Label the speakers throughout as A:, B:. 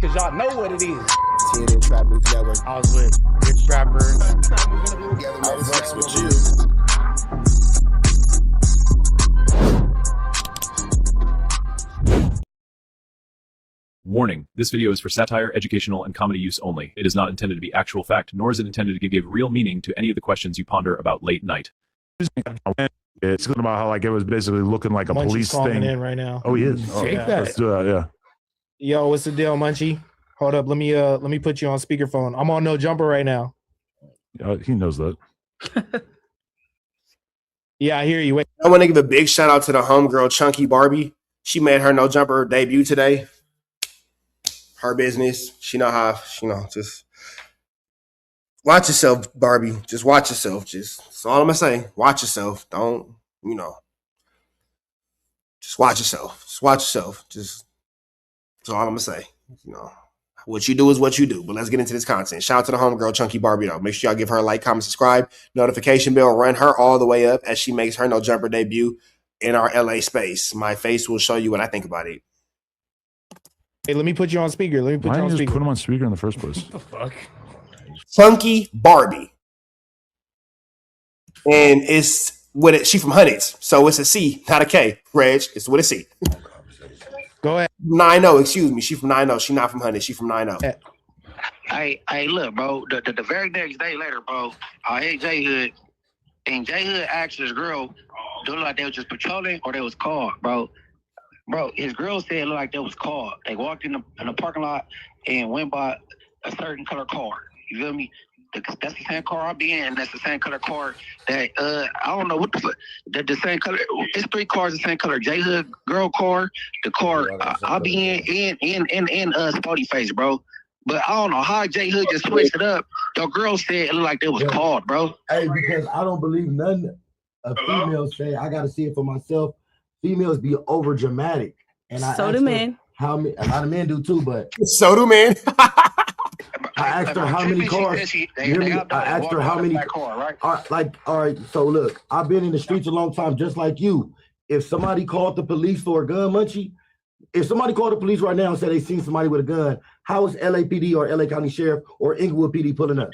A: because y'all know what it is.
B: TNN Trap News Network.
A: I was with Rich Rapper.
B: I fucks with you.
C: Warning, this video is for satire, educational, and comedy use only. It is not intended to be actual fact, nor is it intended to give real meaning to any of the questions you ponder about late night.
D: It's talking about how like it was basically looking like a
E: Munchie's
D: police
E: calling
D: thing.
E: in right now.
D: Oh, he is. Oh,
E: Take that.
D: Let's do that. Yeah.
E: Yo, what's the deal, Munchie? Hold up, let me put you on speakerphone. I'm on No Jumper right now.
D: He knows that.
E: Yeah, I hear you. Wait.
B: I want to give a big shout out to the homegirl Chunky Barbie. She made her No Jumper debut today. Her business. She know how. Just watch yourself, Barbie. Just watch yourself. That's all I'm gonna say. Watch yourself. Don't Just watch yourself. Just watch yourself. That's all I'm gonna say. What you do is what you do. But let's get into this content. Shout out to the homegirl Chunky Barbie though. Make sure y'all give her a like, comment, subscribe, notification bell, run her all the way up as she makes her No Jumper debut in our LA space. My face will show you what I think about it.
E: Hey, let me put you on speaker. Let me put
D: Why
E: you on
D: didn't you
E: speaker.
D: just put him on speaker in the first place?
A: What the fuck?
B: Chunky Barbie. And it's with it. She from Hunnits, so it's a C, not a K. Reg, it's with a C.
E: Go ahead.
B: 9-0, excuse me. She from 9-0. She not from Hunnits. She from 9-0.
F: Hey, look, bro. The very next day later, bro, I hit J Hood, and J Hood asked this girl, do it look like they was just patrolling or they was caught, bro. Bro, his girl said it looked like they was caught. They walked in the parking lot and went by a certain color car. You feel me? That's the same car I be in. That's the same color car that I don't know what the fuck. The same color. It's 3 cars the same color. J Hood girl car, the car I be in Spotty Face, bro. But I don't know how J Hood just switched it up. Your girl said it looked like they was called, bro.
G: Hey, because I don't believe none of females say. I gotta see it for myself. Females be over dramatic, and
H: so do men.
G: How many? A lot of men do too, but
B: so do men.
G: I asked her how many cars. I asked her how many. All right. So look, I've been in the streets a long time, just like you. If somebody called the police for a gun, Munchie, if somebody called the police right now and said they seen somebody with a gun, how is LAPD or LA County Sheriff or Inglewood PD pulling up?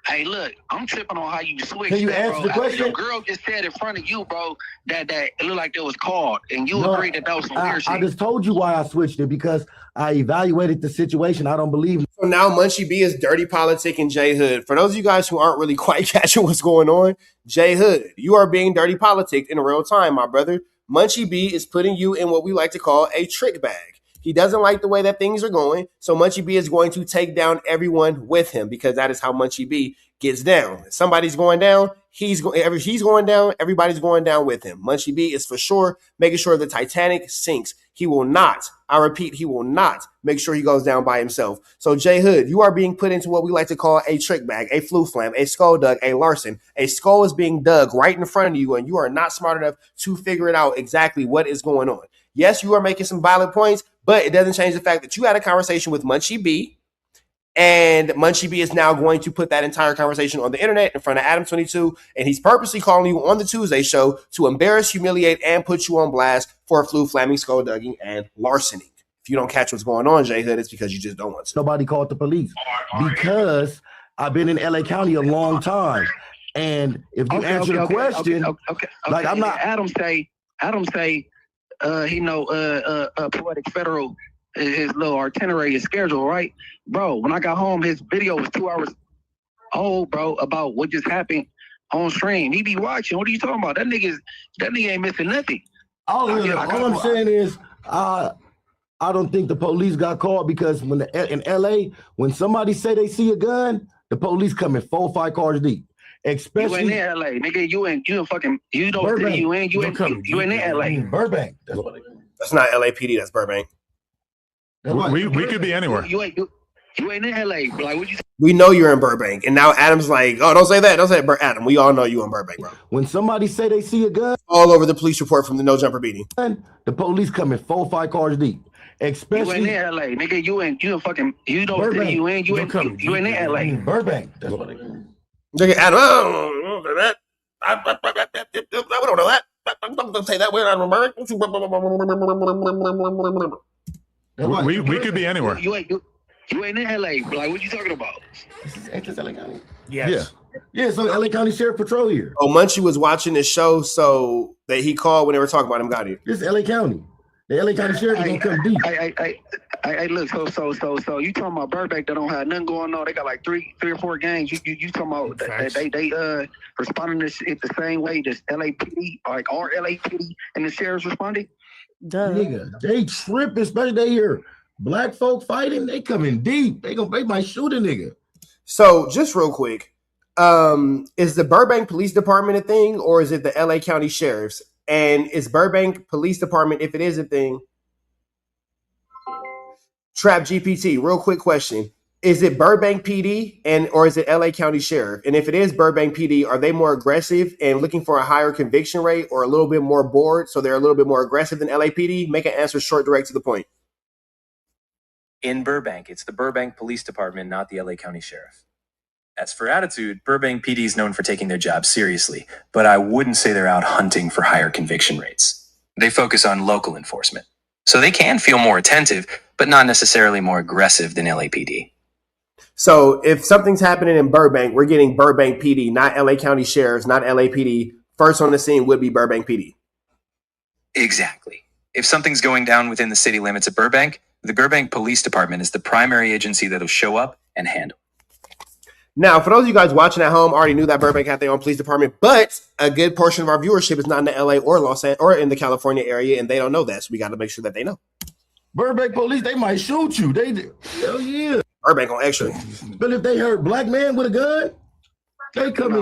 F: Hey, look, I'm tripping on how you switched.
G: Can you
F: that,
G: answer
F: bro.
G: the question?
F: Your girl just said in front of you, bro, that it looked like it was called, and you agreed that was some weird shit.
G: I just told you why I switched it, because I evaluated the situation. I don't believe.
B: So now Munchie B is dirty politicking J Hood. For those of you guys who aren't really quite catching what's going on, J Hood, you are being dirty politicked in real time, my brother. Munchie B is putting you in what we like to call a trick bag. He doesn't like the way that things are going, so Munchie B is going to take down everyone with him, because that is how Munchie B gets down. If somebody's going down, he's going down, everybody's going down with him. Munchie B is for sure making sure the Titanic sinks. He will not, I repeat, he will not make sure he goes down by himself. So J Hood, you are being put into what we like to call a trick bag, a flu flam, a skull dug, a larcen. A skull is being dug right in front of you, and you are not smart enough to figure it out exactly what is going on. Yes, you are making some valid points, but it doesn't change the fact that you had a conversation with Munchie B, and Munchie B is now going to put that entire conversation on the internet in front of Adam 22, and he's purposely calling you on the Tuesday show to embarrass, humiliate, and put you on blast for flu flamming, skull dugging, and larceny. If you don't catch what's going on, J Hood, it's because you just don't want to.
G: Nobody called the police because I've been in LA County a long time, and if you answer the question, like I'm not.
F: Adam say, he know Poetic Federal, his little itinerary, his schedule, right? Bro, when I got home, his video was 2 hours old, bro, about what just happened on stream. He be watching. What are you talking about? That nigga ain't missing nothing.
G: All I'm saying is, I don't think the police got called, because when in LA, when somebody say they see a gun, the police come in 4 or 5 cars deep. Especially
F: you ain't in LA, nigga. You in
G: Burbank.
F: You in LA.
G: Burbank.
B: That's not LAPD. That's Burbank.
D: We could be anywhere.
F: You ain't in LA. Like, what you?
B: We know you're in Burbank, and now Adam's like, "Oh, don't say that. Don't say it, Adam. We all know you in Burbank, bro."
G: When somebody say they see a gun,
B: all over the police report from the No Jumper beating,
G: the police come in 4 or 5 cars deep. Especially
F: you ain't in LA, nigga. You in
G: Burbank.
F: You ain't in LA.
G: Burbank.
B: Look at Adam. Oh, that. We don't know that. Don't say that. We're not Burbank.
D: We could be anywhere.
F: You ain't in LA. Like, what you talking about?
G: Ain't this LA County?
E: Yes.
G: Yeah, so LA County Sheriff Patrol here.
B: Oh, Munchie was watching this show, so that he called when they were talking about him got here.
G: This is LA County. The LA County Sheriff is gonna come deep.
F: I look, so you talking about Burbank that don't have nothing going on? They got like three or four gangs. You talking about they responding to shit the same way this LAPD, like our LAPD and the sheriff's responding?
H: Duh.
G: Nigga, they trip, especially they hear black folk fighting. They coming deep. They might shoot a nigga.
B: So just real quick, is the Burbank Police Department a thing, or is it the LA County Sheriff's? And is Burbank Police Department, if it is a thing, Trap GPT, real quick question. Is it Burbank PD or is it LA County Sheriff? And if it is Burbank PD, are they more aggressive and looking for a higher conviction rate or a little bit more bored, so they're a little bit more aggressive than LAPD? Make an answer short, direct, to the point.
I: In Burbank, it's the Burbank Police Department, not the LA County Sheriff. As for attitude, Burbank PD is known for taking their job seriously, but I wouldn't say they're out hunting for higher conviction rates. They focus on local enforcement. So they can feel more attentive, but not necessarily more aggressive than LAPD.
B: So if something's happening in Burbank, we're getting Burbank PD, not LA County Sheriff's, not LAPD. First on the scene would be Burbank PD.
I: Exactly. If something's going down within the city limits of Burbank, the Burbank Police Department is the primary agency that'll show up and handle.
B: Now, for those of you guys watching at home, already knew that Burbank had their own police department, but a good portion of our viewership is not in the LA or Los Angeles or in the California area, and they don't know that. So we got to make sure that they know.
G: Burbank police, they might shoot you. Hell yeah.
B: Burbank on extra.
G: But if they hurt black man with a gun, they come in.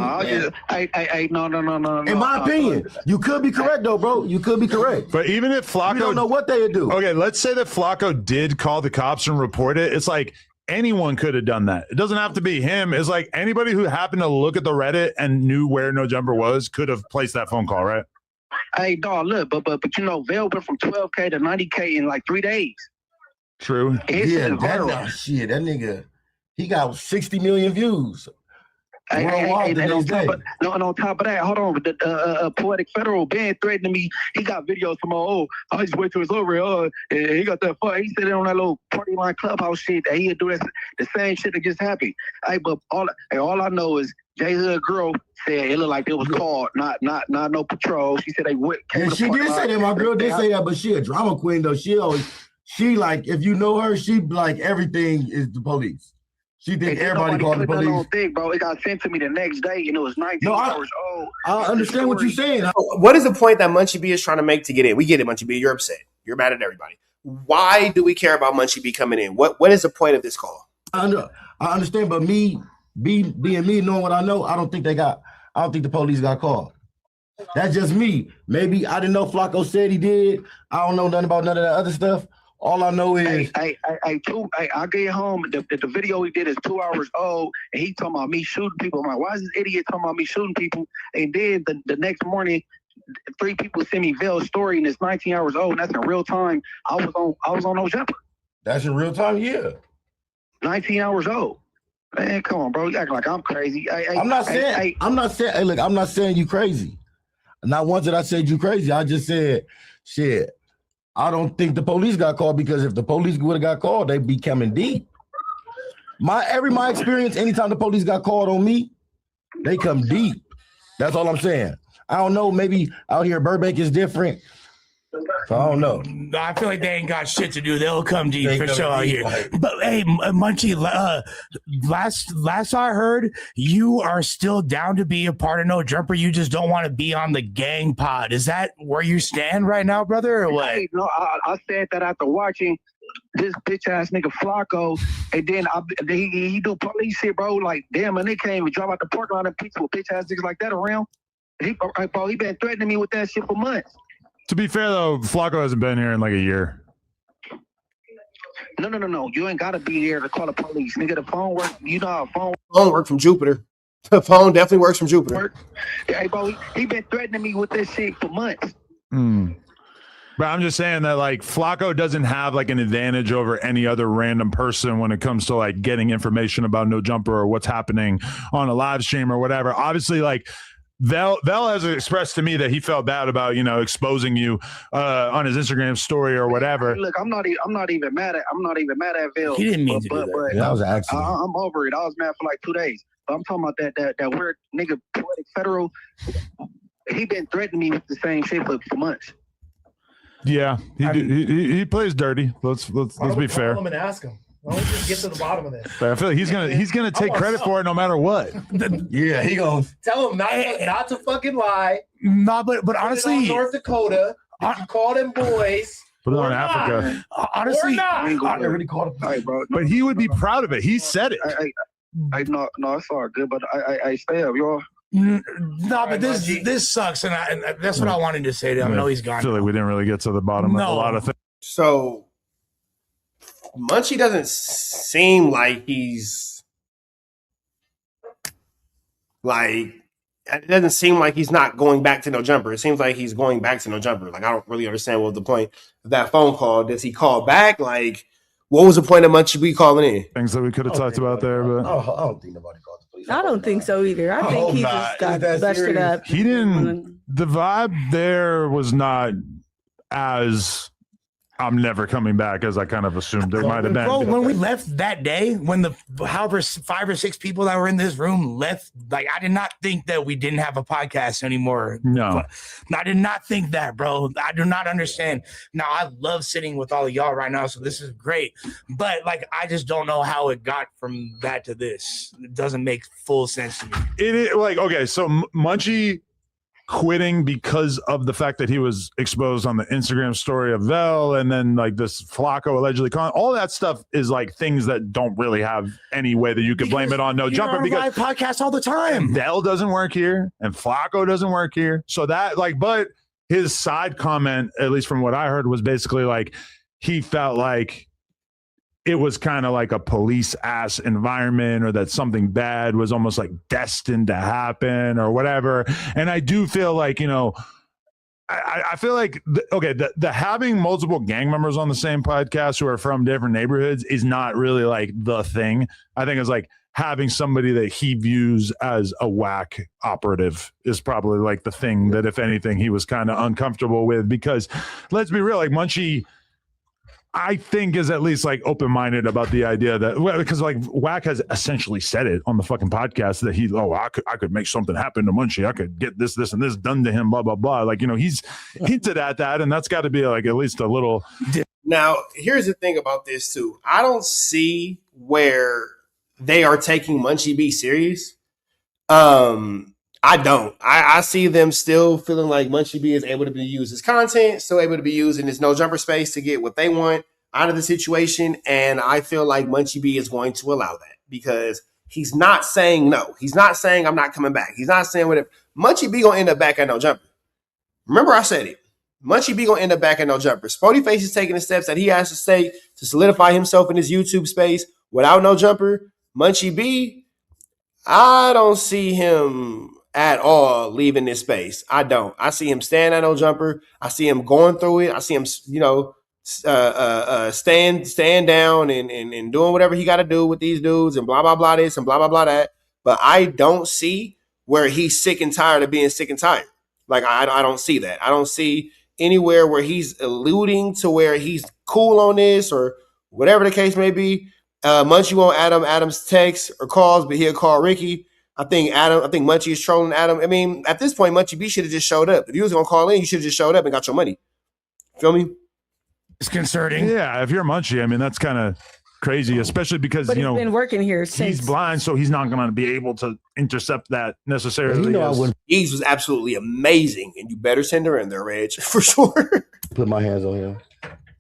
F: No.
G: In my opinion, you could be correct though, bro. You could be correct.
D: But even if Flakko,
G: you don't know what they would do.
D: Okay, let's say that Flakko did call the cops and report it. It's like anyone could have done that. It doesn't have to be him. It's like anybody who happened to look at the Reddit and knew where No Jumper was could have placed that phone call, right?
F: Hey, dog, look, but you know, Vail went from 12K to 90K in like 3 days.
D: True.
G: Yeah, that nigga, he got 60 million views.
F: And on top of that, hold on. The Poetic Federal been threatening me. He got videos from I just wait till it's over. And he got that fun. He said it on that little party line clubhouse shit that he'd do the same shit that just happened. Hey, but all I know is J Hood girl said it looked like it was called, not no patrol. She said they went.
G: Yeah, she did say that. My girl did say that, but she a drama queen though. She like, if you know her, she like everything is the police. She think everybody called the police.
F: Thing, bro. It got sent to me the next day, and it was 19 hours old.
G: I understand what you're saying.
B: What is the point that Munchie B is trying to make to get in? We get it, Munchie B. You're upset. You're mad at everybody. Why do we care about Munchie B coming in? What is the point of this call?
G: I understand, but me being me, knowing what I know, I don't think the police got called. That's just me. Maybe I didn't know Flakko said he did. I don't know nothing about none of that other stuff. All I know is
F: I get home. The video he did is 2 hours old, and he talking about me shooting people. I'm like, why is this idiot talking about me shooting people? And then the next morning, 3 people sent me Vail's story, and it's 19 hours old, and that's in real time. I was on No Jumper.
G: That's in real time, yeah.
F: 19 hours old. Man, come on, bro. You act like I'm crazy.
G: I'm not saying you crazy. Not once did I say you crazy. I just said, shit. I don't think the police got called, because if the police would have got called, they'd be coming deep. My experience, anytime the police got called on me, they come deep. That's all I'm saying. I don't know. Maybe out here Burbank is different. So I don't know.
E: I feel like they ain't got shit to do. They'll come deep for sure out here. But hey, Munchie, last I heard, you are still down to be a part of No Jumper. You just don't want to be on the gang pod. Is that where you stand right now, brother, or what?
F: Hey, no, I said that after watching this bitch ass nigga Flakko, and then he do police shit, bro. Like, damn, and they can't even drive out the parking lot and pizza with bitch ass niggas like that around. He been threatening me with that shit for months.
D: To be fair, though, Flakko hasn't been here in like a year.
F: No. You ain't got to be there to call the police. Nigga, the phone work. You know how
B: phone work from Jupiter. The phone definitely works from Jupiter.
F: Hey, bro, he been threatening me with this shit for months.
D: But I'm just saying that, like, Flakko doesn't have like an advantage over any other random person when it comes to like getting information about No Jumper or what's happening on a live stream or whatever. Obviously, like, Vel has expressed to me that he felt bad about, you know, exposing you on his Instagram story or whatever.
F: Look, I'm not even mad at Vel.
E: He didn't mean to do that.
G: That was an accident.
F: I'm over it. I was mad for like 2 days. But I'm talking about that weird nigga Poetic Federal. He been threatening me with the same shit for months.
D: Yeah, he plays dirty. Let's be fair.
A: Call him and ask him. Why don't we just get to the bottom of this?
D: But I feel like he's gonna take credit for it no matter what.
G: Yeah, he goes.
A: Tell him not to fucking lie.
E: No, but honestly,
A: North Dakota, you call them boys.
D: Put it on Africa.
E: Honestly,
F: I really called him. Bro.
D: But he would be proud of it. He said it.
F: I no, it's all good, but I stay up, y'all.
E: no, but this sucks, and that's what I wanted to say to him. I know he's gone.
D: I feel like we didn't really get to the bottom of a lot of things.
B: So Munchie doesn't seem like he's like, it doesn't seem like he's not going back to no jumper. It seems like he's going back to no jumper. Like, I don't really understand what was the point of that phone call. Does he call back? Like, what was the point of Munchie B calling in?
D: Things that we could have talked about there, but
G: I don't think nobody called the police.
H: I don't think so either. I think he just got busted up.
D: he didn't. The vibe there was not as I'm never coming back as I kind of assumed there might have been.
E: Bro, when we left that day, when the however 5 or 6 people that were in this room left, like, I did not think that we didn't have a podcast anymore.
D: No,
E: I did not think that, bro. I do not understand. Now, I love sitting with all of y'all right now, so this is great. But, like, I just don't know how it got from that to this. It doesn't make full sense to me.
D: it is like, okay, so Munchie quitting because of the fact that he was exposed on the Instagram story of Vel, and then like this Flakko allegedly all that stuff is like things that don't really have any way that you could blame it on no jumper, because
E: podcast all the time.
D: Vel doesn't work here and Flakko doesn't work here. So that, like, but his side comment, at least from what I heard, was basically like he felt like it was kind of like a police ass environment, or that something bad was almost like destined to happen or whatever. And I do feel like, you know, I feel like, the having multiple gang members on the same podcast who are from different neighborhoods is not really like the thing. I think it's like having somebody that he views as a whack operative is probably like the thing that, if anything, he was kind of uncomfortable with, because let's be real, like Munchie, I think, is at least like open-minded about the idea that, well, because like Wack has essentially said it on the fucking podcast that I could make something happen to Munchie. I could get this and this done to him, blah, blah, blah. Like, you know, he's hinted at that, and that's got to be like at least a little.
B: Now, here's the thing about this too. I don't see where they are taking Munchie B serious. I don't. I see them still feeling like Munchie B is able to be used as content, still able to be used in this no jumper space to get what they want out of the situation. And I feel like Munchie B is going to allow that, because he's not saying no. He's not saying I'm not coming back. He's not saying whatever. Munchie B gonna end up back at no jumper. Remember, I said it. Munchie B gonna end up back at no jumper. Spody Face is taking the steps that he has to take to solidify himself in his YouTube space without no jumper. Munchie B, I don't see him at all leaving this space. I don't. I see him staying at no jumper. I see him going through it. I see him, you know, staying down and doing whatever he got to do with these dudes and blah, blah, blah this and blah, blah, blah that. But I don't see where he's sick and tired of being sick and tired. Like, I don't see that. I don't see anywhere where he's alluding to where he's cool on this or whatever the case may be. Munchie won't Adam's text or calls, but he'll call Ricky. I think Munchie is trolling Adam. I mean, at this point, Munchie B should have just showed up. If you was gonna call in, you should have just showed up and got your money. Feel me?
E: It's concerning.
D: Yeah, if you're Munchie, I mean, that's kind of crazy, especially because,
H: But
D: you
H: he's
D: know,
H: been working here since.
D: he's blind, so he's not going to be able to intercept that necessarily.
G: You know, I wouldn't
B: Ease was absolutely amazing, and you better send her in there, Reg, for sure.
G: put my hands on him.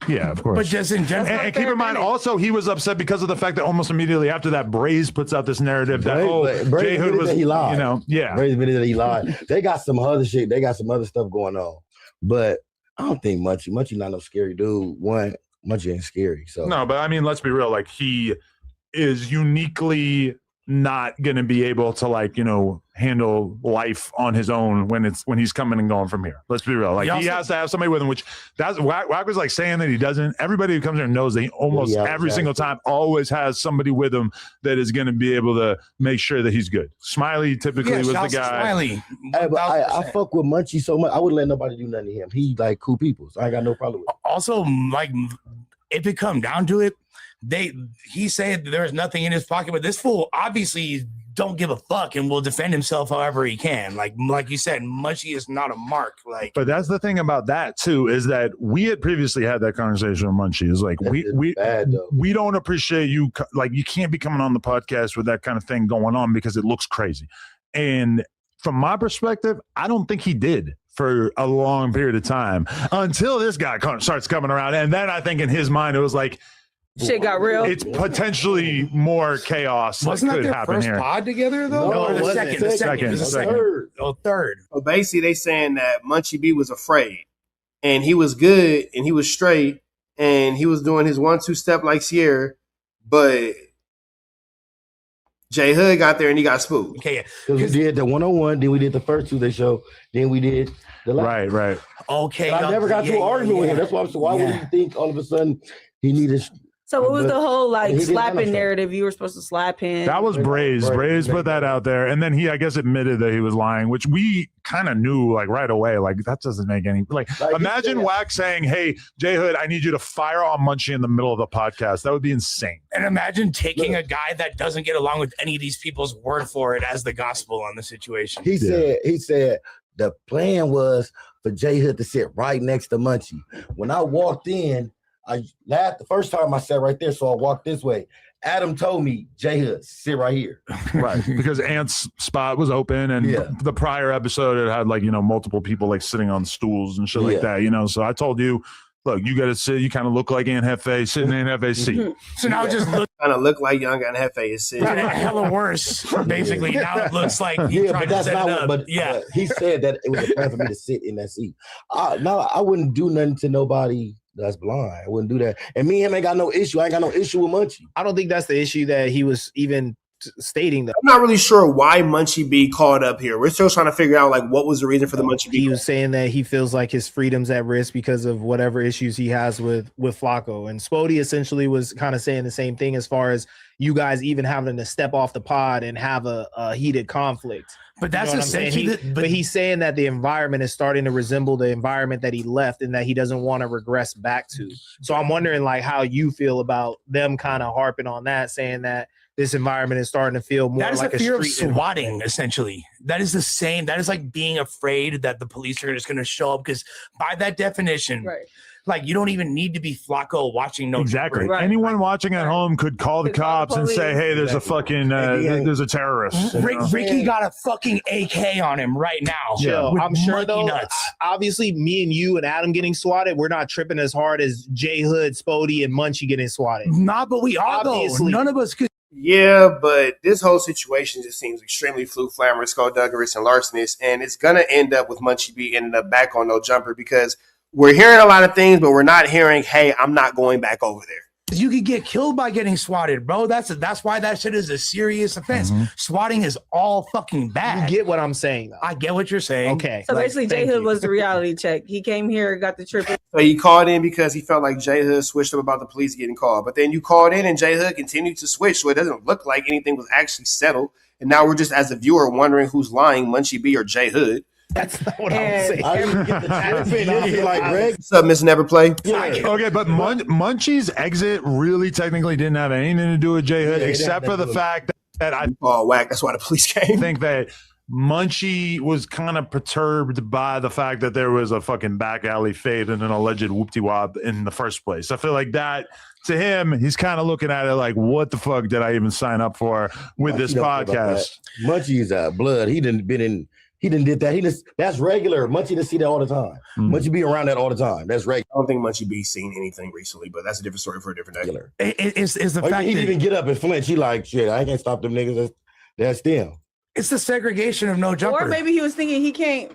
D: Yeah, of course.
E: But just in general,
D: And keep in mind, also, he was upset because of the fact that almost immediately after that, Braze puts out this narrative that,
G: Braze
D: J Hood was,
G: he lied.
D: you know, yeah.
G: Braze admitted that he lied. They got some other shit. They got some other stuff going on. But I don't think Munchie not no scary dude. One, Munchie ain't scary. So
D: No, but I mean, let's be real. Like, he is uniquely not going to be able to like, handle life on his own when he's coming and going from here. Let's be real. Like he has to have somebody with him, which that's Wack was like saying that he doesn't. Everybody who comes here knows that he almost every single time always has somebody with him that is going to be able to make sure that he's good. Smiley typically was the guy.
E: Smiley.
G: I fuck with Munchie so much. I wouldn't let nobody do nothing to him. He like cool people, so I ain't got no problem with it.
E: Also, like if it come down to it, he said there's nothing in his pocket, but this fool obviously don't give a fuck and will defend himself however he can. Like you said, Munchie is not a mark.
D: But that's the thing about that too, is that we had previously had that conversation with Munchie. Is like we don't appreciate you. Like you can't be coming on the podcast with that kind of thing going on because it looks crazy. And from my perspective, I don't think he did for a long period of time until this guy starts coming around. And then I think in his mind, it was like,
H: shit got real.
D: It's potentially more chaos.
E: Wasn't that
D: could
E: their
D: happen
E: first
D: here.
E: pod together though?
A: No, it wasn't.
E: The second. Third.
B: So basically, they saying that Munchie B was afraid, and he was good, and he was straight, and he was doing his 1-2 step like Sierra, but J Hood got there and he got spooked.
E: Okay,
G: because we did the 101, then we did the first two they show, then we did the last.
D: Right.
E: Okay,
G: I never got to an argument with him. That's why I'm saying, why would you think all of a sudden he needed?
H: So what was the whole like
G: slapping
H: slapping narrative? You were supposed to slap him.
D: That was Braze. Braze put that out there, and then he, I guess, admitted that he was lying, which we kind of knew like right away. Like that doesn't make any like. Imagine Wack saying, "Hey, J Hood, I need you to fire on Munchie in the middle of the podcast." That would be insane.
E: And imagine taking a guy that doesn't get along with any of these people's word for it as the gospel on the situation.
G: He said the plan was for J Hood to sit right next to Munchie. When I walked in, I laughed the first time I sat right there, so I walked this way. Adam told me, J Hood, sit right here.
D: Right, because Ant's spot was open, and the prior episode it had like multiple people like sitting on stools and shit like that. So I told you, look, you got to sit. You kind of look like Aunt Hefe sitting in Aunt Hefe's seat.
E: So now it just
B: kind of look like young Aunt Hefe is sitting.
E: Hella worse, basically. Now it looks like he tried
G: but that's
E: to set
G: not.
E: it up.
G: But he said that it was a plan for me to sit in that seat. No, I wouldn't do nothing to nobody that's blind. I wouldn't do that. And me and him ain't got no issue. I ain't got no issue with Munchie.
J: I don't think that's the issue that he was even stating that.
B: I'm not really sure why Munchie B called up here. We're still trying to figure out like what was the reason for the Munchie B.
J: He was saying that he feels like his freedom's at risk because of whatever issues he has with Flakko. And Spody essentially was kind of saying the same thing as far as you guys even having to step off the pod and have a heated conflict.
E: But that's
J: but he's saying that the environment is starting to resemble the environment that he left and that he doesn't want to regress back to. So I'm wondering like how you feel about them kind of harping on that, saying that this environment is starting to feel more like a fear
E: street of swatting, essentially. That is the same. That is like being afraid that the police are just going to show up because by that definition, like you don't even need to be Flakko watching no
D: exactly.
E: Right.
D: Anyone watching at home could call the cops and say, "Hey, there's a fucking there's a terrorist."
E: Ricky got a fucking AK on him right now.
J: Chill. I'm sure though. Obviously, me and you and Adam getting swatted, we're not tripping as hard as J Hood, Spody, and Munchie getting swatted.
E: Nah, but we are though. None of us could.
B: Yeah, but this whole situation just seems extremely flamorous, skullduggerous, and larcenous, and it's gonna end up with Munchie B ending up back on no jumper because we're hearing a lot of things, but we're not hearing, "Hey, I'm not going back over there."
E: You could get killed by getting swatted, bro. That's why that shit is a serious offense. Swatting is all fucking bad.
J: You get what I'm saying, though.
E: I get what you're saying.
J: Okay.
H: So basically, J Hood was the reality check. He came here, got the trip.
B: So he called in because he felt like J Hood switched up about the police getting called. But then you called in and J Hood continued to switch, so it doesn't look like anything was actually settled. And now we're just, as a viewer, wondering who's lying, Munchie B or J Hood.
J: That's not what I'm saying.
G: I didn't get the trip. I feel like Greg.
B: What's up, Miss Neverplay?
D: Okay, but Munchie's exit really technically didn't have anything to do with J Hood, except for the fact that I
B: whack. That's why the police came.
D: Think that Munchie was kind of perturbed by the fact that there was a fucking back alley fade and an alleged whoop-de-wop in the first place. I feel like that to him, he's kind of looking at it like, what the fuck did I even sign up for with this podcast?
G: Munchie's blood. He didn't did that. That's regular. Munchie didn't see that all the time. Munchie be around that all the time. That's regular.
B: I don't think Munchie B seen anything recently, but that's a different story for a different day.
E: It's the fact
G: he
E: that
G: didn't even get up and flinch. He like, shit, I can't stop them niggas. That's them.
E: It's the segregation of no jumper.
H: Or maybe he was thinking he can't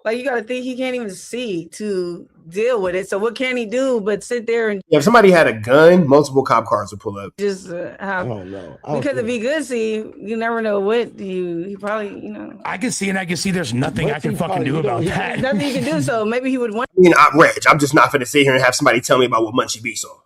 H: Like, you got to think he can't even see to deal with it. So what can he do but sit there and
B: if somebody had a gun, multiple cop cars would pull up.
H: just
G: I
H: have?
G: don't know.
H: Because if he could see, you never know what he probably, you know.
E: I can see, and I can see their's nothing I can fucking do about that.
H: Nothing you can do. So maybe he would want.
B: I mean, I'm Reg. I'm just not going to sit here and have somebody tell me about what Munchie B saw.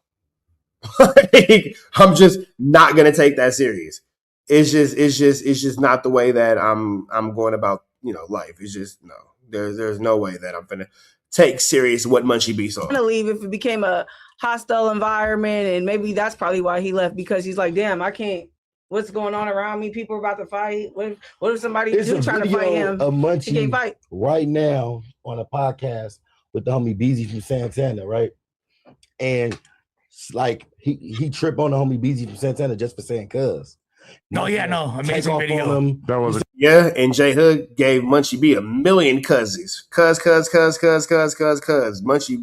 B: I'm just not going to take that serious. It's just not the way that I'm going about, life. It's just, no. There's no way that I'm gonna take serious what Munchie B saw.
H: I'm gonna leave if it became a hostile environment, and maybe that's probably why he left, because he's like, damn, I can't. What's going on around me? People are about to fight. What if somebody is trying to fight him?
G: A Munchie
H: he can't fight
G: right now on a podcast with the homie Beezy from Santana, right? And like he tripped on the homie Beezy from Santana just for saying cuz.
E: No, yeah, no, amazing video.
D: That was
B: yeah, and J Hood gave Munchie B 1 million cousins. Cuz. Munchie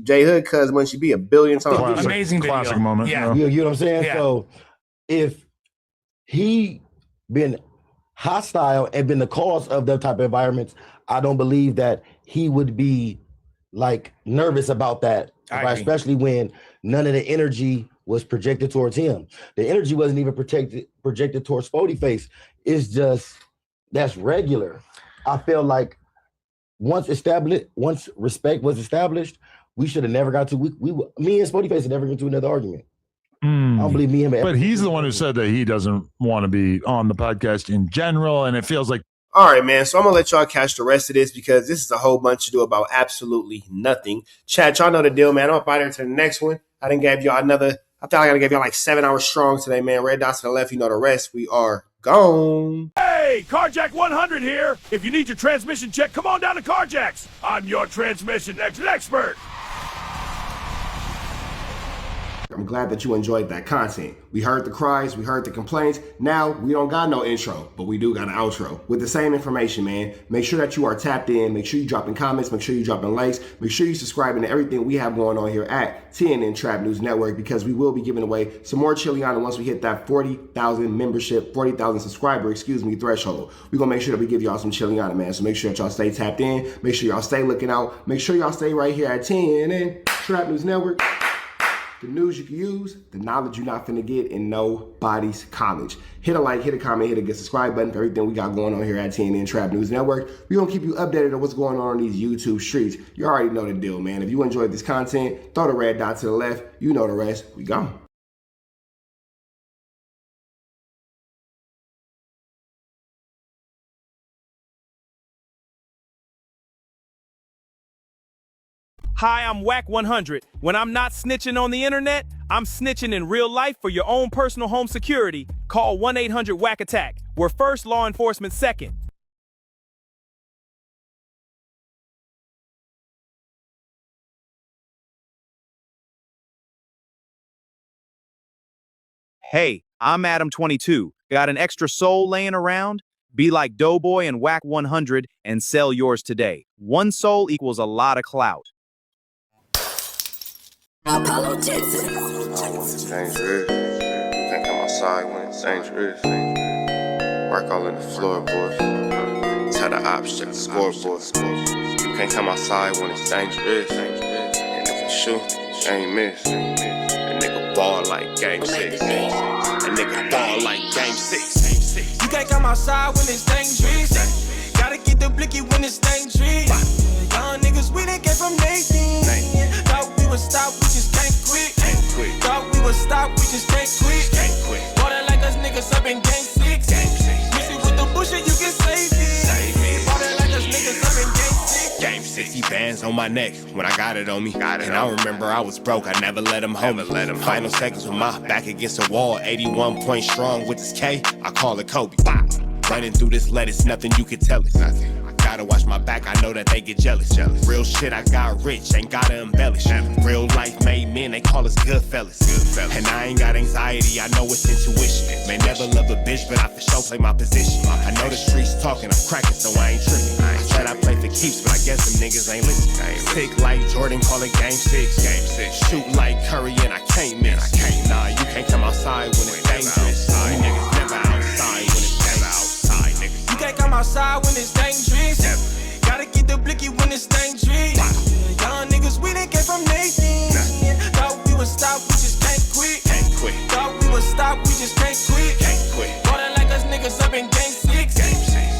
B: J Hood cuz Munchie B 1 billion times.
D: classic,
E: Amazing video.
D: classic moment.
E: Yeah.
G: You know what I'm saying?
E: Yeah.
G: So if he been hostile and been the cause of that type of environments, I don't believe that he would be like nervous about that, right? Especially when none of the energy was projected towards him. The energy wasn't even projected towards Spody Face. It's just that's regular. I feel like once respect was established, we should have never got to. Me and Spody Face had never get to another argument. I don't believe me and him.
D: But he's the one who said that he doesn't want to be on the podcast in general, and it feels like.
B: All right, man. So I'm gonna let y'all catch the rest of this because this is a whole bunch to do about absolutely nothing. Chat, y'all know the deal, man. I'm up out here to the next one. I didn't give y'all another. I thought I gotta give y'all like 7 hours strong today, man. Red dots to the left, you know the rest. We are gone.
K: Hey, Carjack 100 here. If you need your transmission check, come on down to Carjack's. I'm your transmission expert.
B: I'm glad that you enjoyed that content. We heard the cries, we heard the complaints. Now we don't got no intro, but we do got an outro with the same information, man. Make sure that you are tapped in. Make sure you dropping comments. Make sure you dropping likes. Make sure you subscribing to everything we have going on here at TNN Trap News Network, because we will be giving away some more Chiliana once we hit that 40,000 membership, 40,000 subscriber, threshold. We're gonna make sure that we give y'all some Chiliana, man. So make sure that y'all stay tapped in. Make sure y'all stay looking out. Make sure y'all stay right here at TNN Trap News Network. The news you can use, the knowledge you're not finna get in nobody's college. Hit a like, hit a comment, hit a good subscribe button for everything we got going on here at TNN Trap News Network. We're gonna keep you updated on what's going on these YouTube streets. You already know the deal, man. If you enjoyed this content, throw the red dot to the left. You know the rest. We gone.
K: Hi, I'm Whack 100. When I'm not snitching on the internet, I'm snitching in real life for your own personal home security. Call 1-800-WACK-ATTACK. We're first, law enforcement second.
L: Hey, I'm Adam22. Got an extra soul laying around? Be like Doughboy and Whack 100 and sell yours today. One soul equals a lot of clout.
M: Apollo Jackson.
B: It's dangerous. You can't come outside when it's dangerous. Work all in the floorboard. Tell the ops check the scoreboard. You can't come outside when it's dangerous. And if you shoot, you ain't miss. A nigga ball like game 6. A nigga ball like game 6.
N: You can't come outside when it's dangerous. Gotta get the blicky when it's dangerous. Young niggas, we didn't get from Nathan. Thought we would stop, we just can't quit. Thought we would stop, we just can't quit. Bought it like us niggas up in game 6. Miss it with the bullshit, you can save me. Bought it like us niggas up in game 6.
B: Game 60 bands on my neck when I got it on me. And I remember I was broke, I never let them hold me. Final seconds with my back against the wall, 81 point strong with this K, I call it Kobe. Running through this lettuce, nothing you can tell us. Gotta watch my back, I know that they get jealous. Real shit, I got rich, ain't gotta embellish. Real life made men, they call us good fellas. And I ain't got anxiety, I know it's intuition. May never love a bitch, but I for sure play my position. I know the streets talking, I'm cracking, so I ain't tripping. I said I play for keeps, but I guess them niggas ain't listening. Sick like Jordan, call it game 6. Shoot like Curry, and I can't miss. Nah, you can't come outside when it's dangerous. You niggas never outside when it's never outside, nigga.
N: You can't come outside when it's dangerous. Gotta get the blicky when it's stop, we just can't quit. Ballin' like us niggas up in game 6.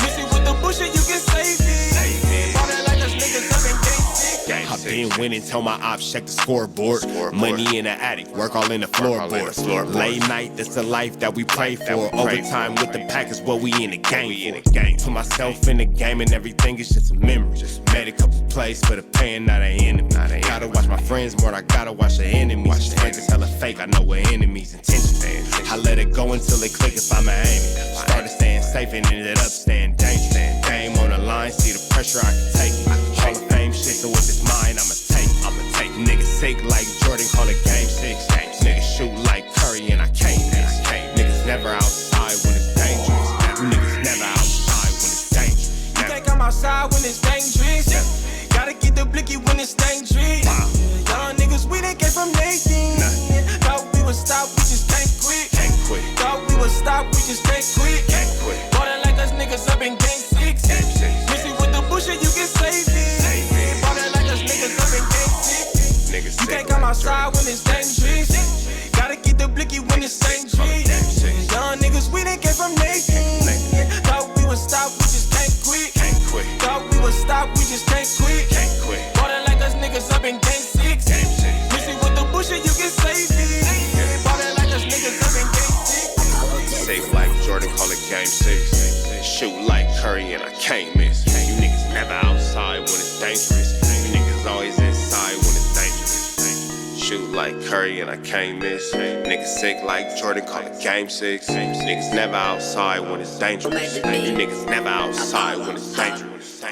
N: Missing with the bullshit, you can save it. Ballin' like us niggas up in game 6.
B: I've been winning, tell my ops check the scoreboard. Money in the attic, work all in the floorboards. Late night, that's the life that we pray for. Overtime with the pack is what we in the game for. Put myself in the game and everything is just a memory. Made a couple plays for the pain, not an enemy. Gotta watch my friends more, I gotta watch the enemies. Friends is hella fake, I know what enemies intentions. I let it go until it click if I'm aiming. Started staying safe and ended up staying dangerous. Game on the line, see the pressure I can take. Hall of Fame shit, so if it's mine, I'ma take. Niggas sick like Jordan, call it game 6. Niggas shoot like Curry and I can't miss. Niggas never outside when it's dangerous. You niggas never outside when it's dangerous.
N: You can't come outside when it's dangerous. Gotta get the blicky when it's dangerous. Young niggas, we done came from Nathan. Thought we would stop, we just can't quit. Thought we would stop, we just can't quit. Ballin' like us niggas up in game 6. Missing with the bullshit, you can save it. Ballin' like us niggas up in game 6. You can't come outside when it's dangerous. Gotta get the blicky when it's dangerous. Young niggas, we done came from Nathan. Thought we would stop, we just can't quit. Thought we would stop, we just can't quit. Ballin' like us niggas up in game 6. Missing with the bullshit, you can save it. Ballin' like us niggas up in game 6.
B: Safe like Jordan, call it game 6. Shoot like Curry and I can't miss. You niggas never outside when it's dangerous. You niggas always inside when it's dangerous. Shoot like Curry and I can't miss. Niggas sick like Jordan, call it game 6. Niggas never outside when it's dangerous. You niggas never outside when it's dangerous.